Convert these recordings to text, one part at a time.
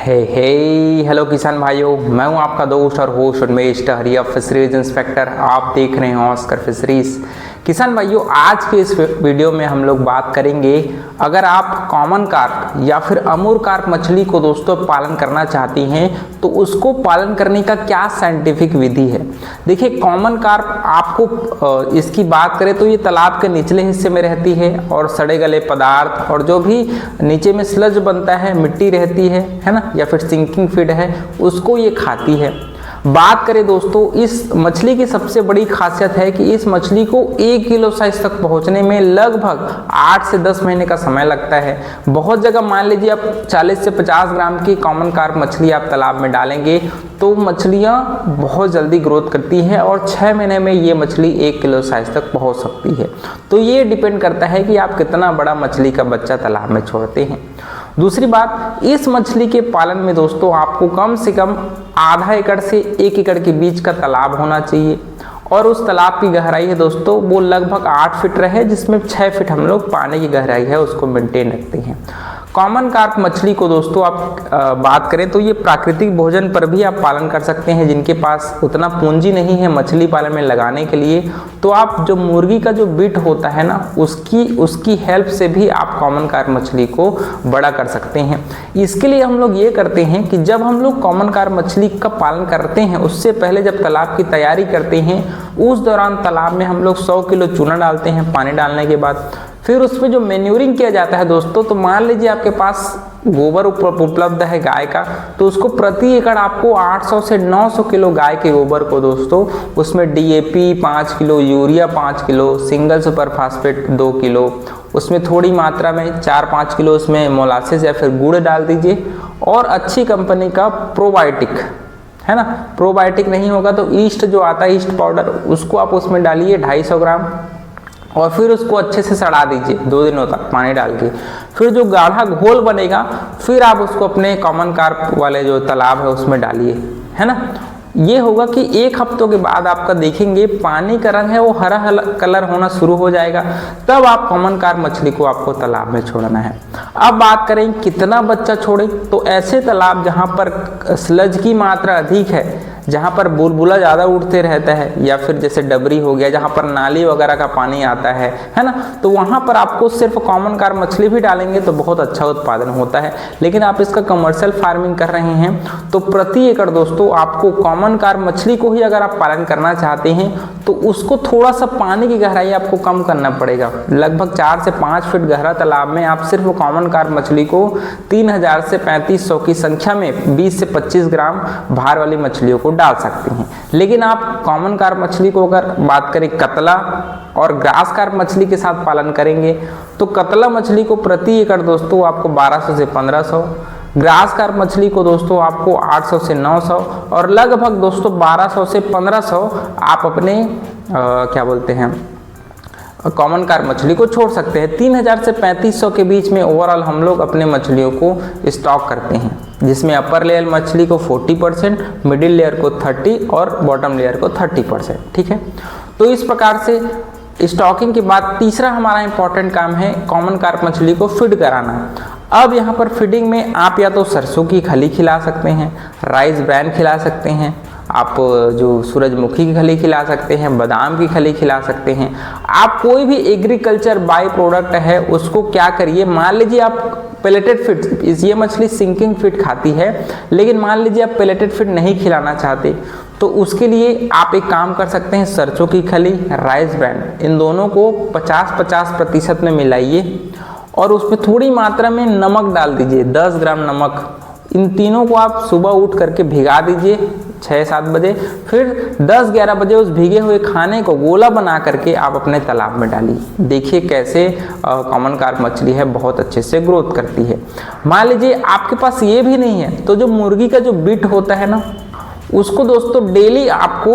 हे hello किसान भाइयों, मैं हूं आपका दोस्त और होस्ट उन्मेष टहरिया, फिशरीज इंस्पेक्टर। आप देख रहे हैं ऑस्कर फिशरीज। किसान भाइयों, आज के इस वीडियो में हम लोग बात करेंगे, अगर आप कॉमन कार्प या फिर अमूर कार्प मछली को दोस्तों पालन करना चाहती हैं तो उसको पालन करने का क्या साइंटिफिक विधि है। देखिए, कॉमन कार्प आपको इसकी बात करें तो ये तालाब के निचले हिस्से में रहती है और सड़े गले पदार्थ और जो भी नीचे में स्लज बनता है, मिट्टी रहती है ना, या फिर सिंकिंग फीड है, उसको ये खाती है। बात करें दोस्तों, इस मछली की सबसे बड़ी खासियत है कि इस मछली को 1 किलो साइज तक पहुंचने में लगभग 8 से 10 महीने का समय लगता है। बहुत जगह मान लीजिए आप 40 से 50 ग्राम की कॉमन कार्प मछली आप तालाब में डालेंगे तो मछलियां बहुत जल्दी ग्रोथ करती है और 6 महीने में ये मछली 1 किलो साइज तक पहुंच सकती है। तो ये डिपेंड करता है कि आप कितना बड़ा मछली का बच्चा तालाब में छोड़ते हैं। दूसरी बात, इस मछली के पालन में दोस्तों आपको कम से कम आधा एकड़ से 1 एकड़ के बीच का तालाब होना चाहिए और उस तालाब की गहराई है दोस्तों वो लगभग 8 फीट रहे, जिसमें 6 फीट हम लोग पानी की गहराई है उसको मेंटेन रखते हैं। कॉमन कार्प मछली को दोस्तों आप बात करें तो ये प्राकृतिक भोजन पर भी आप पालन कर सकते हैं। जिनके पास उतना पूंजी नहीं है मछली पालन में लगाने के लिए, तो आप जो मुर्गी का जो बिट होता है ना, उसकी हेल्प से भी आप कॉमन कार्प मछली को बड़ा कर सकते हैं। इसके लिए हम लोग ये करते हैं कि जब हम लोग कॉमन कार्प मछली का पालन करते हैं उससे पहले जब तालाब की तैयारी करते हैं उस दौरान तालाब में हम लोग 100 किलो चूना डालते हैं पानी डालने के बाद। फिर उसमें जो मैन्यूरिंग किया जाता है दोस्तों, तो मान लीजिए आपके पास गोबर उपलब्ध है गाय का, तो उसको प्रति एकड़ आपको 800 से 900 किलो गाय के गोबर को दोस्तों उसमें DAP 5 kilo, urea 5 kilo, single super phosphate 2 kilo, उसमें थोड़ी मात्रा में 4-5 किलो उसमें मोलासेस या फिर गुड़ डाल दीजिए और अच्छी कंपनी का प्रोबायोटिक है ना, प्रोबायोटिक नहीं होगा तो ईस्ट जो आता है, ईस्ट पाउडर, उसको आप उसमें डालिए 250 ग्राम और फिर उसको अच्छे से सड़ा दीजिए 2 दिनों तक पानी डाल के। फिर जो गाढ़ा घोल बनेगा फिर आप उसको अपने कॉमन कार्प वाले जो तालाब है उसमें डालिए, है ना। ये होगा कि 1 हफ्तों के बाद आपका देखेंगे पानी का रंग है वो हरा कलर होना शुरू हो जाएगा, तब आप कॉमन कार्प मछली को आपको तालाब में छोड़ना है। अब बात करें कितना बच्चा छोड़े, तो ऐसे तालाब जहाँ पर स्लज की मात्रा अधिक है, जहाँ पर बुलबुला ज़्यादा उठते रहता है, या फिर जैसे डबरी हो गया जहाँ पर नाली वगैरह का पानी आता है ना, तो वहाँ पर आपको सिर्फ कॉमन कार्प मछली भी डालेंगे तो बहुत अच्छा उत्पादन होता है। लेकिन आप इसका कमर्शियल फार्मिंग कर रहे हैं तो प्रति एकड़ दोस्तों आपको कॉमन कार्प मछली को ही अगर आप पालन करना चाहते हैं तो उसको थोड़ा सा पानी की गहराई आपको कम करना पड़ेगा। लगभग 4 से 5 फीट गहरा तालाब में आप सिर्फ कॉमन कार्प मछली को 3000 से 3500 की संख्या में 20 से 25 ग्राम भार वाली मछलियों को डाल सकते हैं। लेकिन आप कॉमन कार्प मछली को अगर बात करें कतला और ग्रास कार्प मछली के साथ पालन करेंगे तो कतला मछली को प्रति एकड़ दोस्तों आपको 1200 से 1500, ग्रास कार्प मछली को दोस्तों आपको 800 से 900 और लगभग दोस्तों 1200 से 1500 आप अपने क्या बोलते हैं कॉमन कार्प मछली को छोड़ सकते हैं। 3000 से 3500 के बीच में ओवरऑल हम लोग अपने मछलियों को स्टॉक करते हैं, जिसमें अपर लेयर मछली को 40%, मिडिल लेयर को 30% और बॉटम लेयर को 30%। ठीक है, तो इस प्रकार से स्टॉकिंग के बाद तीसरा हमारा इंपॉर्टेंट काम है कॉमन कार्प मछली को फीड कराना। अब यहाँ पर फीडिंग में आप या तो सरसों की खली खिला सकते हैं, राइस ब्रैन खिला सकते हैं, आप जो सूरजमुखी की खली खिला सकते हैं, बादाम की खली खिला सकते हैं। आप कोई भी एग्रीकल्चर बाई प्रोडक्ट है उसको क्या करिए, मान लीजिए आप पेलेटेड फीड, ये मछली सिंकिंग फीड खाती है, लेकिन मान लीजिए आप पेलेटेड फीड नहीं खिलाना चाहते तो उसके लिए आप एक काम कर सकते हैं, सरसों की खली, राइस ब्रैन, इन दोनों को 50-50% में मिलाइए और उसमें थोड़ी मात्रा में नमक डाल दीजिए, 10 ग्राम नमक। इन तीनों को आप सुबह उठ करके भिगा दीजिए 6-7 बजे, फिर 10-11 बजे उस भीगे हुए खाने को गोला बना करके आप अपने तालाब में डालिए। देखिए कैसे कॉमन कार्प मछली है बहुत अच्छे से ग्रोथ करती है। मान लीजिए आपके पास ये भी नहीं है तो जो मुर्गी का जो बिट होता है ना, उसको दोस्तों डेली आपको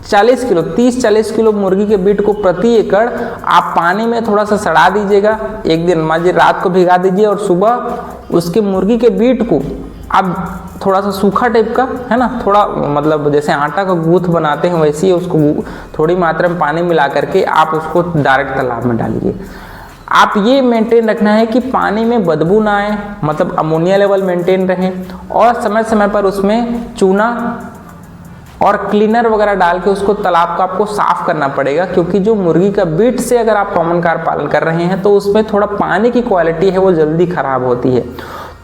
40 किलो 30-40 किलो मुर्गी के बीट को प्रति एकड़ आप पानी में थोड़ा सा सड़ा दीजिएगा। एक दिन मान लीजिए रात को भिगा दीजिए और सुबह उसके मुर्गी के बीट को आप थोड़ा सा सूखा टाइप का, है ना, थोड़ा मतलब जैसे आटा का गूंथ बनाते हैं वैसे ही उसको थोड़ी मात्रा में पानी मिला करके आप उसको डायरेक्ट तालाब में डालिए। आप ये मेंटेन रखना है कि पानी में बदबू ना आए, मतलब अमोनिया लेवल मेंटेन रहे, और समय समय पर उसमें चूना और क्लीनर वगैरह डाल के उसको तालाब को आपको साफ करना पड़ेगा, क्योंकि जो मुर्गी का बीट से अगर आप कॉमन कार्प पालन कर रहे हैं तो उसमें थोड़ा पानी की क्वालिटी है वो जल्दी खराब होती है।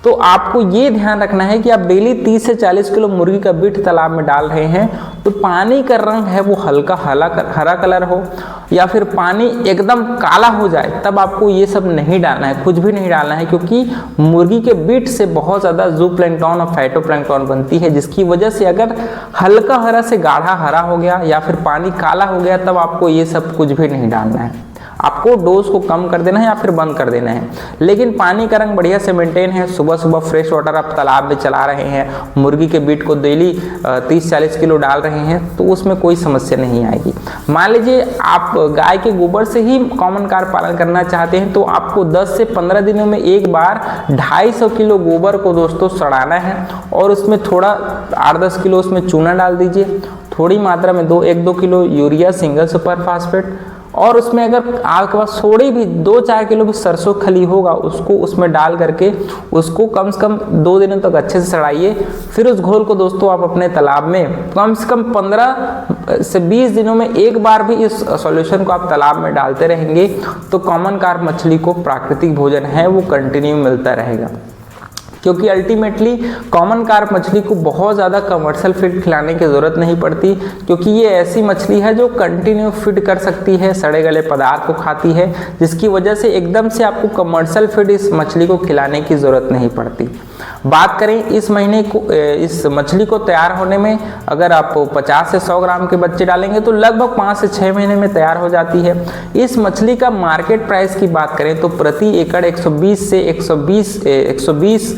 तो आपको ये ध्यान रखना है कि आप डेली 30 से 40 किलो मुर्गी का बीट तालाब में डाल रहे हैं तो पानी का रंग है वो हल्का हरा कलर हो, या फिर पानी एकदम काला हो जाए, तब आपको ये सब नहीं डालना है, कुछ भी नहीं डालना है, क्योंकि मुर्गी के बीट से बहुत ज़्यादा जूप्लैंक्टन और फाइटोप्लैंक्टन बनती है, जिसकी वजह से अगर हल्का हरा से गाढ़ा हरा हो गया या फिर पानी काला हो गया तब आपको ये सब कुछ भी नहीं डालना है। आपको डोज को कम कर देना है या फिर बंद कर देना है। लेकिन पानी का रंग बढ़िया से मेंटेन है, सुबह सुबह फ्रेश वाटर आप तालाब में चला रहे हैं, मुर्गी के बीट को डेली 30-40 किलो डाल रहे हैं, तो उसमें कोई समस्या नहीं आएगी। मान लीजिए आप गाय के गोबर से ही कॉमन कार्प पालन करना चाहते हैं तो आपको 10 से 15 दिनों में एक बार 250 किलो गोबर को दोस्तों सड़ाना है और उसमें थोड़ा 8-10 किलो उसमें चूना डाल दीजिए, थोड़ी मात्रा में 1-2 kilo urea single super phosphate, और उसमें अगर आपके पास थोड़ी भी 2-4 किलो भी सरसों खली होगा उसको उसमें डाल करके उसको कम से कम 2 दिनों तक अच्छे से सड़ाइए। फिर उस घोल को दोस्तों आप अपने तालाब में कम से कम 15 से 20 दिनों में एक बार भी इस सॉल्यूशन को आप तालाब में डालते रहेंगे तो कॉमन कार्प मछली को प्राकृतिक भोजन है वो कंटिन्यू मिलता रहेगा। क्योंकि अल्टीमेटली कॉमन कार्प मछली को बहुत ज़्यादा कमर्शियल फीड खिलाने की ज़रूरत नहीं पड़ती, क्योंकि ये ऐसी मछली है जो कंटिन्यू फीड कर सकती है, सड़े गले पदार्थ को खाती है, जिसकी वजह से एकदम से आपको कमर्शियल फीड इस मछली को खिलाने की ज़रूरत नहीं पड़ती। बात करें इस महीने को, इस मछली को तैयार होने में अगर आप 50 से 100 ग्राम के बच्चे डालेंगे तो लगभग 5 से 6 महीने में तैयार हो जाती है। इस मछली का मार्केट प्राइस की बात करें तो प्रति एकड़ 120 से 120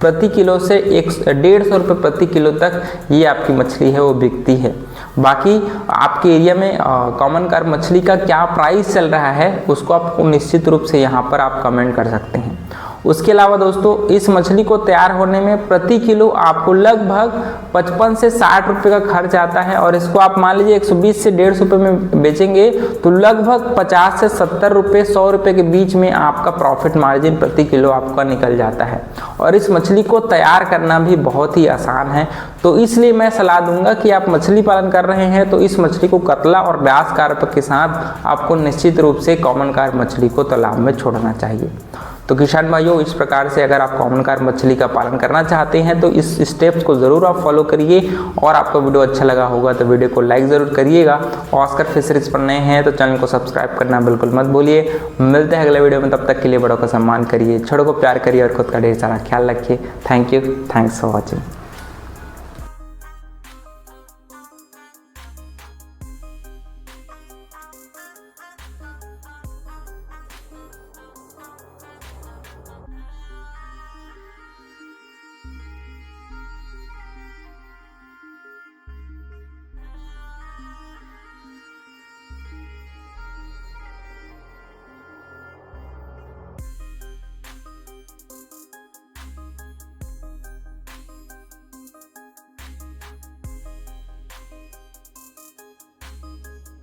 प्रति किलो से 150 रुपये प्रति किलो तक ये आपकी मछली है वो बिकती है। बाकी आपके एरिया में कॉमन कार्प मछली का क्या प्राइस चल रहा है उसको आपको निश्चित रूप से यहाँ पर आप कमेंट कर सकते हैं। उसके अलावा दोस्तों इस मछली को तैयार होने में प्रति किलो आपको लगभग 55 से 60 रुपये का खर्च आता है, और इसको आप मान लीजिए 120 से 150 रुपये में बेचेंगे तो लगभग 50 से 70 रुपये 100 रुपये के बीच में आपका प्रॉफिट मार्जिन प्रति किलो आपका निकल जाता है। और इस मछली को तैयार करना भी बहुत ही आसान है, तो इसलिए मैं सलाह दूंगा कि आप मछली पालन कर रहे हैं तो इस मछली को कतला और व्यास कार्प के साथ आपको निश्चित रूप से कॉमन कार्प मछली को तालाब में छोड़ना चाहिए। तो किसान भाइयों, इस प्रकार से अगर आप कॉमन कार्प मछली का पालन करना चाहते हैं तो इस स्टेप्स को ज़रूर आप फॉलो करिए, और आपको वीडियो अच्छा लगा होगा तो वीडियो को लाइक ज़रूर करिएगा। ऑस्कर फिशरीज पर नए हैं तो चैनल को सब्सक्राइब करना बिल्कुल मत भूलिए। मिलते हैं अगले वीडियो में, तब तक के लिए बड़ों का सम्मान करिए, छोटों को प्यार करिए और खुद का ढेर सारा ख्याल रखिए। Thank you, thanks for watching.